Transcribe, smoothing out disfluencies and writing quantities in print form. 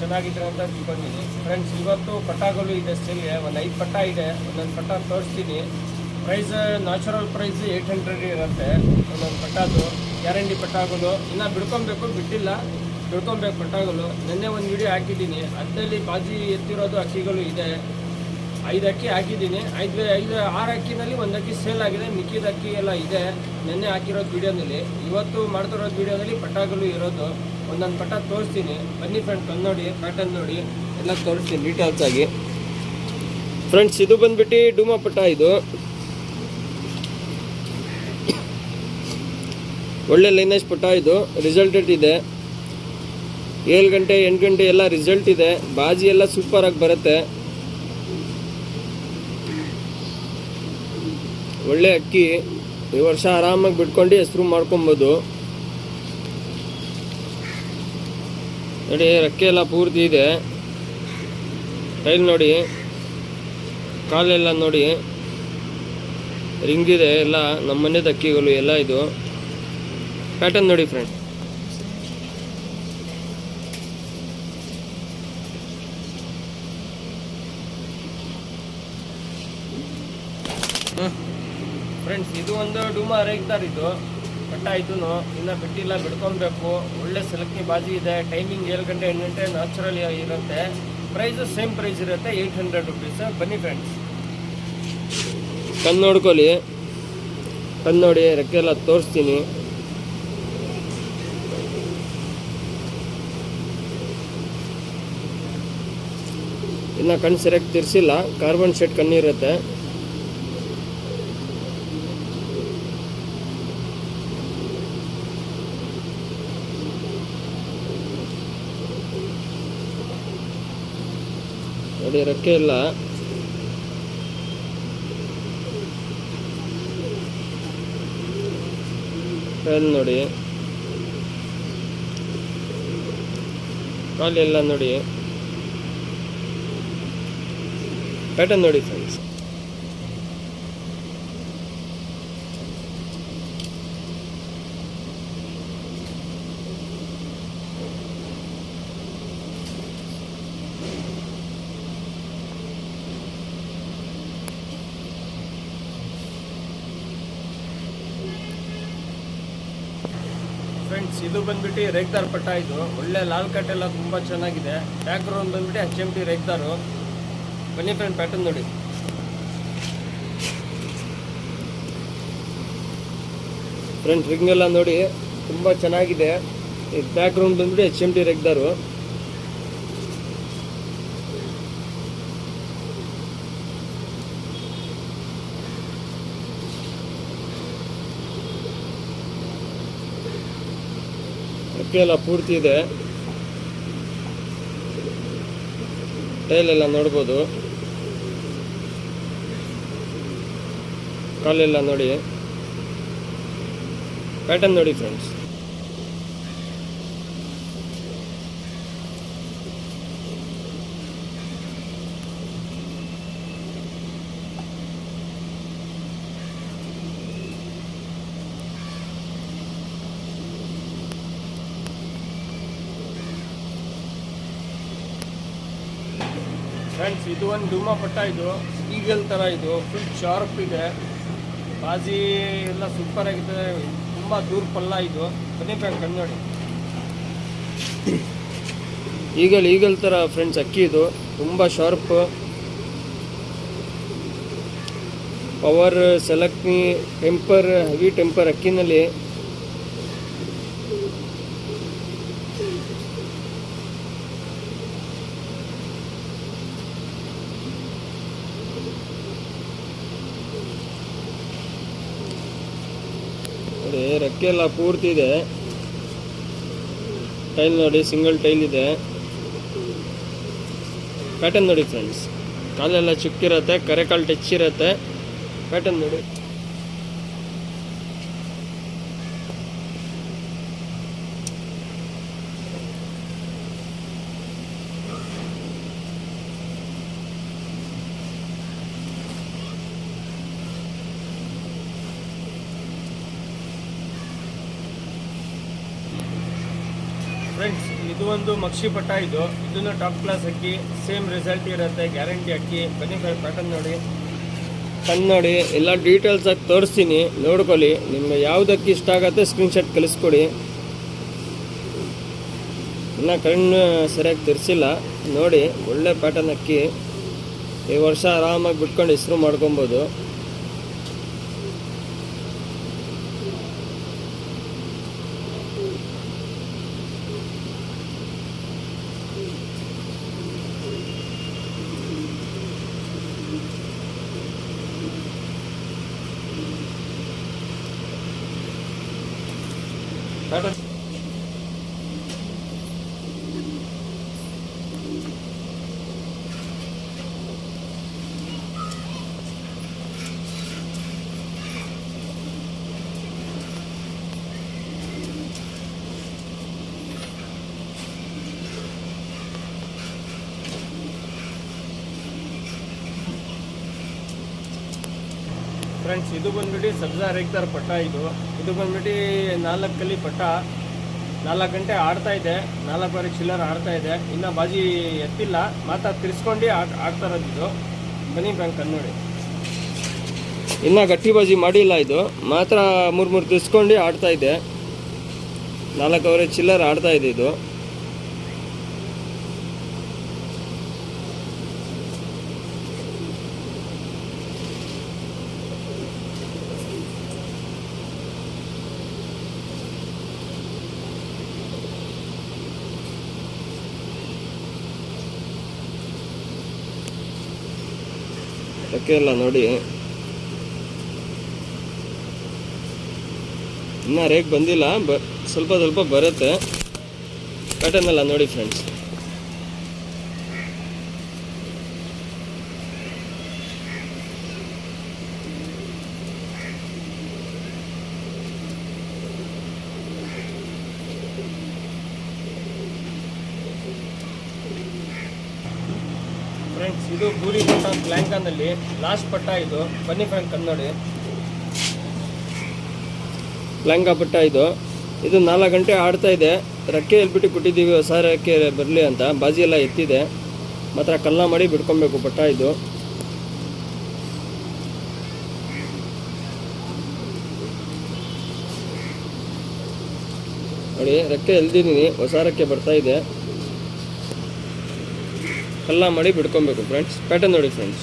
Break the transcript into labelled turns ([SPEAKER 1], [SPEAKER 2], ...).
[SPEAKER 1] ಚೆನ್ನಾಗಿದ್ರೆ ಅಂತ ತಿಳ್ಕೊಂಡಿದ್ದೀನಿ ಫ್ರೆಂಡ್ಸ್. ಇವತ್ತು ಪಟಾಗಳು ಇದೆ ಸೇಲ್ಗೆ, ಒಂದು 5 ಪಟ ಇದೆ. ಒಂದೊಂದು ಪಟ ತೋರಿಸ್ತೀನಿ. ಪ್ರೈಸ್ ನ್ಯಾಚುರಲ್ ಪ್ರೈಸ್ 800 ಇರುತ್ತೆ ಒಂದೊಂದು ಪಟಾದು. ಗ್ಯಾರಂಟಿ ಪಟಾಗಳು ಇನ್ನು ಬಿಡ್ಕೊಬೇಕು, ಬಿಟ್ಟಿಲ್ಲ, ಬಿಡ್ಕೊಬೇಕು ಪಟಾಗಳು. ನಿನ್ನೆ ಒಂದು ವಿಡಿಯೋ ಹಾಕಿದ್ದೀನಿ, ಅದರಲ್ಲಿ ಬಾಜಿ ಎತ್ತಿರೋದು ಅಕ್ಕಿಗಳು ಇದೆ. 5 ಅಕ್ಕಿ ಹಾಕಿದ್ದೀನಿ. 6 ಅಕ್ಕಿನಲ್ಲಿ 1 ಅಕ್ಕಿ ಸೇಲ್ ಆಗಿದೆ, ಮಿಕ್ಕಿದ ಅಕ್ಕಿ ಎಲ್ಲ ಇದೆ ನಿನ್ನೆ ಹಾಕಿರೋದು ವಿಡಿಯೋನಲ್ಲಿ. ಇವತ್ತು ಮಾಡ್ತಿರೋದು ವಿಡಿಯೋದಲ್ಲಿ ಪಟಾಗಳು ಇರೋದು. ಒಂದೊಂದು ಪಟ ತೋರಿಸ್ತೀನಿ, ಬನ್ನಿ ಫ್ರೆಂಡ್ಸ್. ನೋಡಿ ಪ್ಯಾಟರ್ನ್ ನೋಡಿ ಎಲ್ಲ ತೋರಿಸ್ತೀನಿ ಡೀಟೇಲ್ಸ್ ಆಗಿ ಫ್ರೆಂಡ್ಸ್. ಇದು ಬಂದ್ಬಿಟ್ಟು ಡೂಮಾ ಪಟ. ಇದು ಒಳ್ಳೆ ಲೈನೇಜ್ ಪಟ. ಇದು ರಿಸಲ್ಟೆಡ್ ಇದೆ. 7 ಗಂಟೆ 8 ಗಂಟೆ ಎಲ್ಲ ರಿಸಲ್ಟ್ ಇದೆ. ಬಾಜಿ ಎಲ್ಲ ಸೂಪರಾಗಿ ಬರುತ್ತೆ. ಒಳ್ಳೆ ಅಕ್ಕಿ. ಈ ವರ್ಷ ಆರಾಮಾಗಿ ಬಿಟ್ಕೊಂಡು ಹೆಸರು ಮಾಡ್ಕೊಬೋದು. ನೋಡಿ ರೆಕ್ಕೆ ಎಲ್ಲ ಪೂರ್ತಿ ಇದೆ. ಟೈಲ್ ನೋಡಿ, ಕಾಲೆಲ್ಲ ನೋಡಿ, ರಿಂಗ್ ಇದೆ ಎಲ್ಲ. ನಮ್ಮ ಮನೆದ ಅಕ್ಕಿಗಳು ಎಲ್ಲ. ಇದು ಪ್ಯಾಟರ್ನ್ ನೋಡಿ ಫ್ರೆಂಡ್. ಫ್ರೆಂಡ್ಸ್ ಇದು ಒಂದು ಡೂಮಾ ರೇಗ್ದಾರ್. ಇದು ಪಟ್ಟ ಇದೂ ಇನ್ನೂ ಬಿಟ್ಟಿಲ್ಲ, ಬಿಡ್ಕೊಬೇಕು. ಒಳ್ಳೆ ಸೆಲೆಕ್ಟ್ನಿ ಬಾಜಿ ಇದೆ. ಟೈಮಿಂಗ್ 7 ಗಂಟೆ 8 ಗಂಟೆ ನ್ಯಾಚುರಲ್ ಇರುತ್ತೆ. ಪ್ರೈಸು ಸೇಮ್ ಪ್ರೈಸ್ ಇರುತ್ತೆ, 800 ರುಪೀಸ್. ಬನ್ನಿ ಫ್ರೆಂಡ್ಸ್, ಕಣ್ಣು ನೋಡ್ಕೊಳ್ಳಿ. ಕಣ್ಣು ನೋಡಿ, ರೆಕ್ಕೆ ಎಲ್ಲ ತೋರಿಸ್ತೀನಿ. ಇನ್ನು ಕಣ್ಣು ಸರಿಯಾಗಿ ತಿರ್ಸಿಲ್ಲ, ಕಾರ್ಬನ್ ಶೇಡ್ ಕಣ್ಣಿರುತ್ತೆ. ನೋಡಿ ರೆಕ್ಕೆ ಇಲ್ಲ. ನೋಡಿ ಕಾಲೆಲ್ಲ ನೋಡಿ, ಪ್ಯಾಟರ್ನ್ ನೋಡಿ ಫ್ರೆಂಡ್ಸ್. ಫ್ರೆಂಡ್ಸ್ ಇದು ಬಂದ್ಬಿಟ್ಟು ರೇಗ್ದಾರ್ ಪಟ್ಟ. ಇದು ಒಳ್ಳೆ ಲಾಲ್ ಕಟ್ ಎಲ್ಲ ತುಂಬ ಚೆನ್ನಾಗಿದೆ. ಬ್ಯಾಕ್ ಗ್ರೌಂಡ್ ಬಂದ್ಬಿಟ್ಟು HMT ರೇಗ್ದಾರು. ಬನ್ನಿ ಫ್ರೆಂಡ್, ಪ್ಯಾಟರ್ನ್ ನೋಡಿ. ಫ್ರೆಂಡ್ ರಿಂಗ್ ಎಲ್ಲ ನೋಡಿ ತುಂಬ ಚೆನ್ನಾಗಿದೆ. ಈ ಬ್ಯಾಕ್ ಗ್ರೌಂಡ್ ಬಂದ್ಬಿಟ್ಟು HMT ರೇಗ್ದಾರು. ಅಕ್ಕಿ ಎಲ್ಲ ಪೂರ್ತಿ ಇದೆ. ಟೈಲ್ ಎಲ್ಲ ನೋಡ್ಬೋದು. ಕಾಲೆಲ್ಲ ನೋಡಿ, ಪ್ಯಾಟರ್ನ್ ನೋಡಿ ಫ್ರೆಂಡ್ಸ್. ಫ್ರೆಂಡ್ಸ್ ಇದು ಒಂದು ಡೂಮಾ ಪಟ್ಟ. ಇದು ಈಗಲ್ ಥರ. ಇದು ಫುಲ್ ಶಾರ್ಪ್ ಇದೆ. ಬಾಜಿ ಎಲ್ಲ ಸೂಪರ್ ಆಗಿದೆ. ತುಂಬ ದೂರ ಪಲ್ಲ ಇದು. ಬನ್ನಿ ಫ್ರೆಂಡ್, ಕಣ್ಣು ನೋಡಿ. ಈಗಲ್ ಥರ ಫ್ರೆಂಡ್ಸ್ ಅಕ್ಕಿ. ಇದು ತುಂಬ ಶಾರ್ಪ್. ಪವರ್ ಸೆಲೆಕ್ಟ್ನಿ ಟೆಂಪರ್, ಹೆವಿ ಟೆಂಪರ್ ಅಕ್ಕಿನಲ್ಲಿ. ರೆಕ್ಕೆ ಎಲ್ಲ ಪೂರ್ತಿ ಇದೆ. ಟೈಲ್ ನೋಡಿ, ಸಿಂಗಲ್ ಟೈಲ್ ಇದೆ. ಪ್ಯಾಟರ್ನ್ ನೋಡಿ ಫ್ರೆಂಡ್ಸ್. ಕಾಲೆಲ್ಲ ಚಿಕ್ಕಿರುತ್ತೆ, ಕರೆಕಾಲು ಟಚ್ ಇರುತ್ತೆ. ಪ್ಯಾಟರ್ನ್ ನೋಡಿ. ಫ್ರೆಂಡ್ಸ್ ಇದು ಒಂದು ಮಕ್ಷಿ ಪಟ್ಟ ಇದನ್ನು ಟಾಪ್ ಕ್ಲಾಸ್ ಅಕ್ಕಿ, ಸೇಮ್ ರಿಸಲ್ಟ್ ಇರುತ್ತೆ, ಗ್ಯಾರಂಟಿ ಅಕ್ಕಿ. ಬನ್ನಿ ಪ್ಯಾಟರ್ನ್ ನೋಡಿ, ಕಣ್ಣು ನೋಡಿ, ಎಲ್ಲ ಡೀಟೇಲ್ಸ್ ಆಗಿ ತೋರಿಸ್ತೀನಿ, ನೋಡ್ಕೊಳ್ಳಿ. ನಿಮ್ಗೆ ಯಾವುದಕ್ಕೆ ಇಷ್ಟ ಆಗುತ್ತೆ ಸ್ಕ್ರೀನ್ಶಾಟ್ ಕಳಿಸ್ಕೊಡಿ. ಇನ್ನು ಕಣ್ಣು ಸರಿಯಾಗಿ ತಿರ್ಸಿಲ್ಲ ನೋಡಿ. ಒಳ್ಳೆ ಪ್ಯಾಟರ್ನ್ ಅಕ್ಕಿ, ಈ ವರ್ಷ ಆರಾಮಾಗಿ ಬಿಟ್ಕೊಂಡು ಹೆಸರು ಮಾಡ್ಕೊಬೋದು. ಪ್ಯಾಟರ್ನ್ ಫ್ರೆಂಡ್ಸ್, ಇದು ಬಂದ್ಬಿಟ್ಟು ಸಬ್ಜಾ ರೇಗ್ದಾರ್ ಪಟ್ಟ. ಇದು ಬಂದ್ಬಿಟ್ಟು 4 ಕಲ್ಲಿ ಪಟ್ಟ. 4 ಗಂಟೆ ಆಡ್ತಾ ಇದೆ, 4 ಚಿಲ್ಲರ್ ಆಡ್ತಾ ಇದೆ. ಇನ್ನು ಬಾಜಿ ಎತ್ತಿಲ್ಲ, ಮಾತಾ ತಿರ್ಸ್ಕೊಂಡು ಆಡ್ತಾ ಇರೋದು ಇದು. ಬನ್ನಿ ಬ್ಯಾಂಕ್ ನೋಡಿ, ಇನ್ನು ಗಟ್ಟಿ ಬಾಜಿ ಮಾಡಿಲ್ಲ, ಇದು ಮಾತ್ರ 3 ತಿರ್ಸ್ಕೊಂಡು ಆಡ್ತಾ ಇದೆ. 4 ಚಿಲ್ಲರ್ ಆಡ್ತಾ ಇದೆ ಇದು. ರೆಕ್ಕೆ ಎಲ್ಲ ನೋಡಿ, ಇನ್ನೂ ರೇಕ್ ಬಂದಿಲ್ಲ, ಸ್ವಲ್ಪ ಸ್ವಲ್ಪ ಬರುತ್ತೆ. ಪ್ಯಾಟರ್ನ್ ಎಲ್ಲ ನೋಡಿ ಫ್ರೆಂಡ್ಸ್. ಫ್ರೆಂಡ್ಸ್, ಇದು ಬೂರಿ ಪಟ್ಟ ಲ್ಯಾಂಕಾನಲ್ಲಿ ಲಾಸ್ಟ್ ಪಟ್ಟ ಇದು. ಬನ್ನಿ ಫ್ರೆಂಡ್ ನೋಡಿ, ಲ್ಯಾಂಕಾ ಪಟ್ಟ ಇದು 4 ಗಂಟೆ ಆಡ್ತಾ ಇದೆ. ರೆಕ್ಕೆ ಎಲ್ಬಿಟ್ಟು ಕೊಟ್ಟಿದ್ದೀವಿ, ಹೊಸ ರೆಕ್ಕೆ ಬರಲಿ ಅಂತ. ಬಾಜಿ ಎಲ್ಲ ಎತ್ತಿದೆ, ಮಾತ್ರ ಕಲ್ಲ ಮಾಡಿ ಬಿಡ್ಕೊಬೇಕು ಪಟ್ಟ ಇದು. ನೋಡಿ, ರೆಕ್ಕೆ ಎಲ್ದಿದ್ದೀನಿ, ಹೊಸ ರೆಕ್ಕೆ ಬರ್ತಾ ಇದೆ. ಕಲ್ಲ ಮಾಡಿ ಬಿಡ್ಕೊಬೇಕು ಫ್ರೆಂಡ್ಸ್. ಪ್ಯಾಟರ್ನ್ ನೋಡಿ ಫ್ರೆಂಡ್ಸ್.